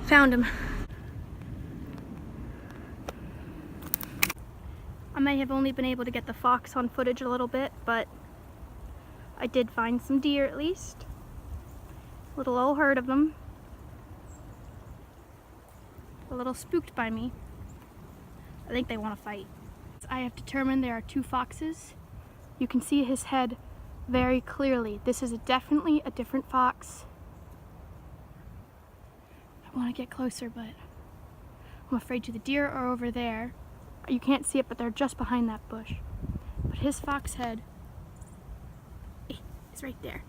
Found him. I may have only been able to get the fox on footage a little bit, but I did find some deer at least. Little old herd of them. A little spooked by me. I think they want to fight. I have determined there are 2 foxes. You can see his head very clearly. This is definitely a different fox. I want to get closer, but I'm afraid to. The deer are over there. You can't see it, but they're just behind that bush. But his fox head is right there.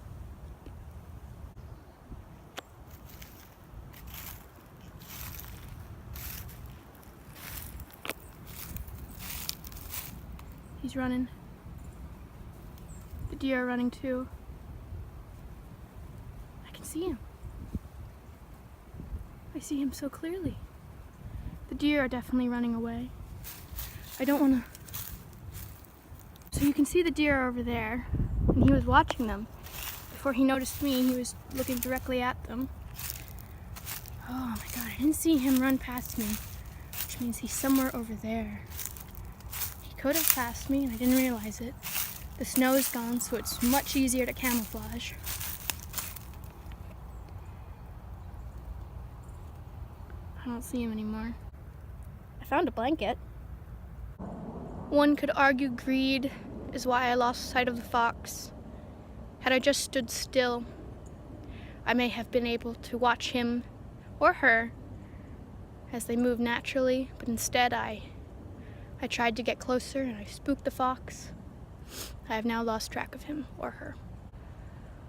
He's running. The deer are running too. I can see him. I see him so clearly. The deer are definitely running away. I don't want to... So you can see the deer over there, and he was watching them. Before he noticed me, he was looking directly at them. Oh my god, I didn't see him run past me, which means he's somewhere over there. He could have passed me, and I didn't realize it. The snow is gone, so it's much easier to camouflage. I don't see him anymore. I found a blanket. One could argue greed is why I lost sight of the fox. Had I just stood still, I may have been able to watch him or her as they move naturally, but instead I tried to get closer and I spooked the fox. I have now lost track of him or her.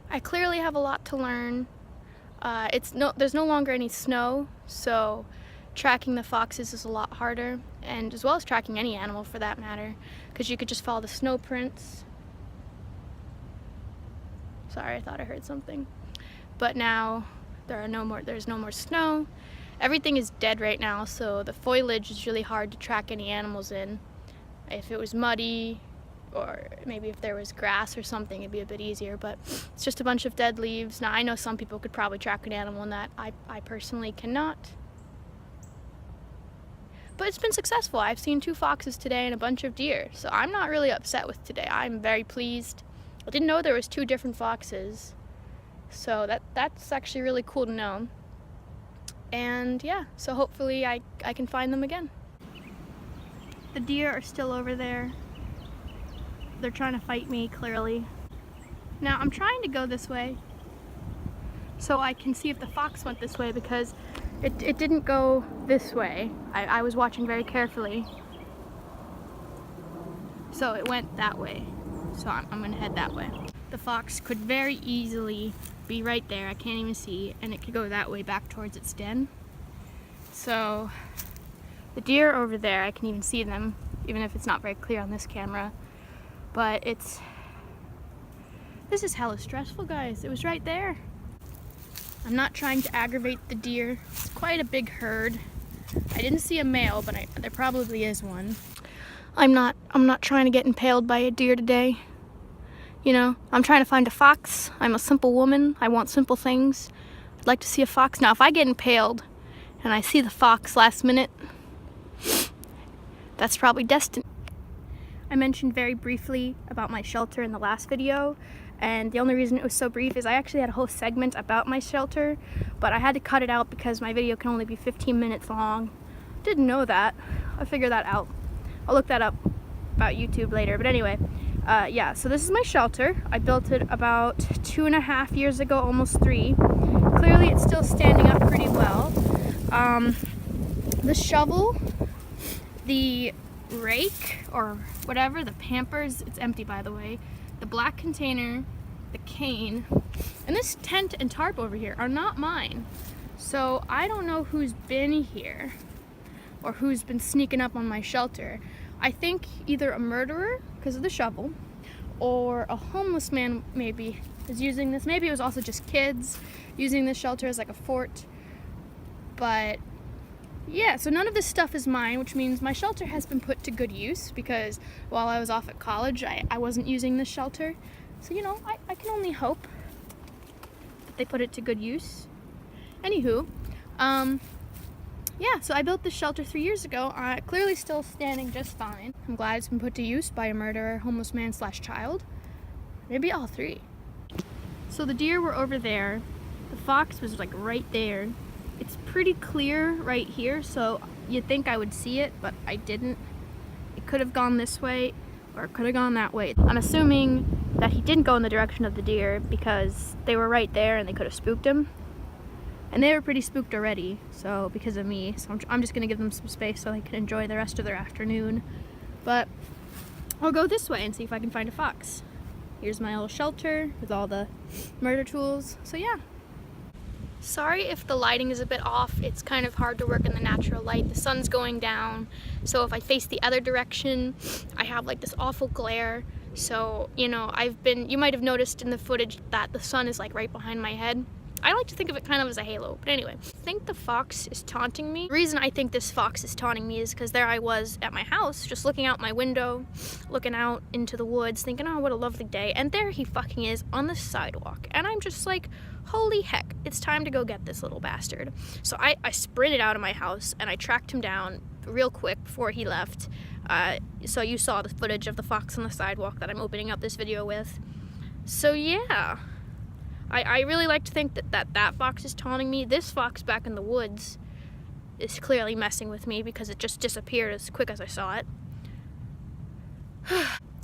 I clearly have a lot to learn. There's no longer any snow, so tracking the foxes is a lot harder, and as well as tracking any animal for that matter, because you could just follow the snow prints. Sorry, I thought I heard something. But now there's no more snow. Everything is dead right now, so the foliage is really hard to track any animals in. If it was muddy, or maybe if there was grass or something, it'd be a bit easier, but it's just a bunch of dead leaves. Now I know some people could probably track an animal in that. I personally cannot. But it's been successful. I've seen 2 foxes today and a bunch of deer, so I'm not really upset with today. I'm very pleased. I didn't know there was 2 different foxes, so that's actually really cool to know. And yeah, so hopefully I can find them again. The deer are still over there. They're trying to fight me, clearly. Now I'm trying to go this way so I can see if the fox went this way, because it didn't go this way. I was watching very carefully. So it went that way. So I'm gonna head that way. The fox could very easily be right there, I can't even see, and it could go that way back towards its den. So the deer over there, I can even see them, even if it's not very clear on this camera. But this is hella stressful, guys. It was right there. I'm not trying to aggravate the deer. It's quite a big herd. I didn't see a male, but there probably is one. I'm not trying to get impaled by a deer today. You know, I'm trying to find a fox. I'm a simple woman. I want simple things. I'd like to see a fox. Now, if I get impaled and I see the fox last minute, that's probably destined. I mentioned very briefly about my shelter in the last video, and the only reason it was so brief is I actually had a whole segment about my shelter, but I had to cut it out because my video can only be 15 minutes long. Didn't know that. I'll figure that out. I'll look that up about YouTube later, but anyway. Yeah, so this is my shelter. I built it about 2.5 years ago, almost 3. Clearly it's still standing up pretty well. The shovel, the rake, or whatever, the Pampers, it's empty by the way, the black container, the cane, and this tent and tarp over here are not mine. So I don't know who's been here or who's been sneaking up on my shelter. I think either a murderer, because of the shovel, or a homeless man maybe is using this. Maybe it was also just kids using this shelter as like a fort. But yeah, so none of this stuff is mine, which means my shelter has been put to good use, because while I was off at college, I wasn't using this shelter. So, you know, I can only hope that they put it to good use. Anywho, yeah, so I built this shelter 3 years ago. Clearly still standing just fine. I'm glad it's been put to use by a murderer, homeless man / child. Maybe all three. So the deer were over there. The fox was like right there. It's pretty clear right here, so you'd think I would see it, but I didn't. It could have gone this way, or it could have gone that way. I'm assuming that he didn't go in the direction of the deer because they were right there and they could have spooked him. And they were pretty spooked already, so because of me. So I'm just gonna give them some space so they can enjoy the rest of their afternoon. But I'll go this way and see if I can find a fox. Here's my little shelter with all the murder tools. So yeah. Sorry if the lighting is a bit off. It's kind of hard to work in the natural light. The sun's going down, so if I face the other direction, I have like this awful glare. So, you know, you might have noticed in the footage that the sun is like right behind my head. I like to think of it kind of as a halo, but anyway. I think the fox is taunting me. The reason I think this fox is taunting me is because there I was at my house, just looking out my window, looking out into the woods, thinking, oh, what a lovely day. And there he fucking is on the sidewalk. And I'm just like, holy heck, it's time to go get this little bastard. So I sprinted out of my house and I tracked him down real quick before he left. So you saw the footage of the fox on the sidewalk that I'm opening up this video with. So yeah. I really like to think that fox is taunting me. This fox back in the woods is clearly messing with me because it just disappeared as quick as I saw it.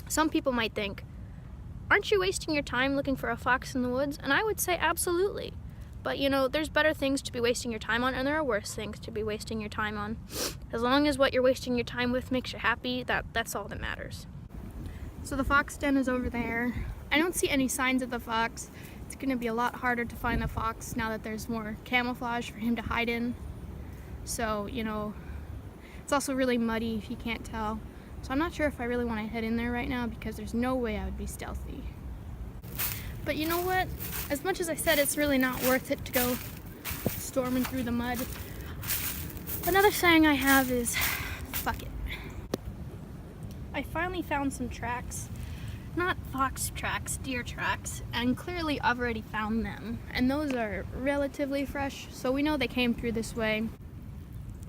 Some people might think, aren't you wasting your time looking for a fox in the woods? And I would say absolutely. But you know, there's better things to be wasting your time on, and there are worse things to be wasting your time on. As long as what you're wasting your time with makes you happy, that's all that matters. So the fox den is over there. I don't see any signs of the fox. It's gonna be a lot harder to find the fox now that there's more camouflage for him to hide in. So, you know, it's also really muddy if you can't tell. So I'm not sure if I really want to head in there right now because there's no way I would be stealthy. But you know what? As much as I said it's really not worth it to go storming through the mud, another saying I have is, fuck it. I finally found some tracks. Not fox tracks, deer tracks, and clearly I've already found them. And those are relatively fresh, so we know they came through this way.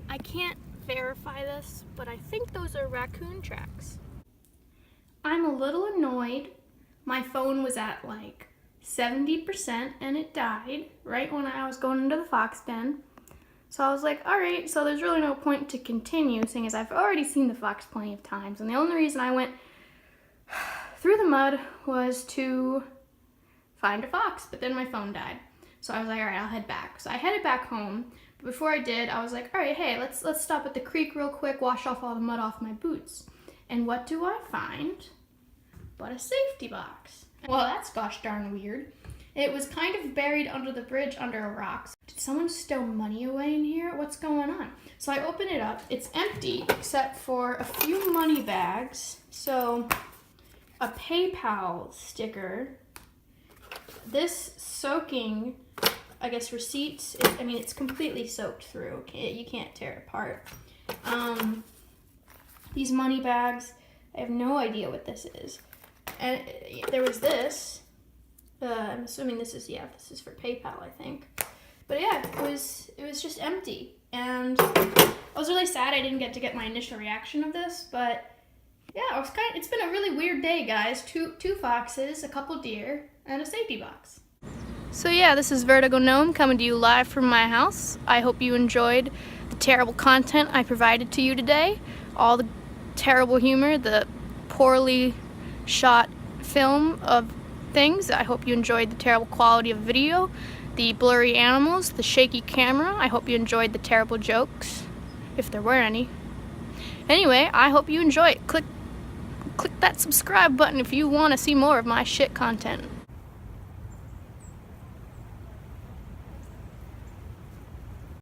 I can't verify this, but I think those are raccoon tracks. I'm a little annoyed. My phone was at like 70% and it died right when I was going into the fox den. So I was like, alright, so there's really no point to continue, seeing as I've already seen the fox plenty of times, and the only reason I went through the mud was to find a fox, but then my phone died. So I was like, all right, I'll head back. So I headed back home, but before I did, I was like, all right, hey, let's stop at the creek real quick, wash off all the mud off my boots. And what do I find but a safety box? Well, that's gosh darn weird. It was kind of buried under the bridge under a rock. Did someone stow money away in here? What's going on? So I open it up. It's empty except for a few money bags. So a PayPal sticker, this soaking, I guess, receipts. It's completely soaked through. You can't tear it apart. These money bags, I have no idea what this is. And there was this. I'm assuming this is for PayPal, I think. But yeah, it was just empty. And I was really sad I didn't get to get my initial reaction of this, but yeah, it's been a really weird day, guys. Two foxes, a couple deer, and a safety box. So yeah, this is Vertigo Gnome coming to you live from my house. I hope you enjoyed the terrible content I provided to you today. All the terrible humor, the poorly shot film of things. I hope you enjoyed the terrible quality of video, the blurry animals, the shaky camera. I hope you enjoyed the terrible jokes, if there were any. Anyway, I hope you enjoy it. Click that subscribe button if you want to see more of my shit content.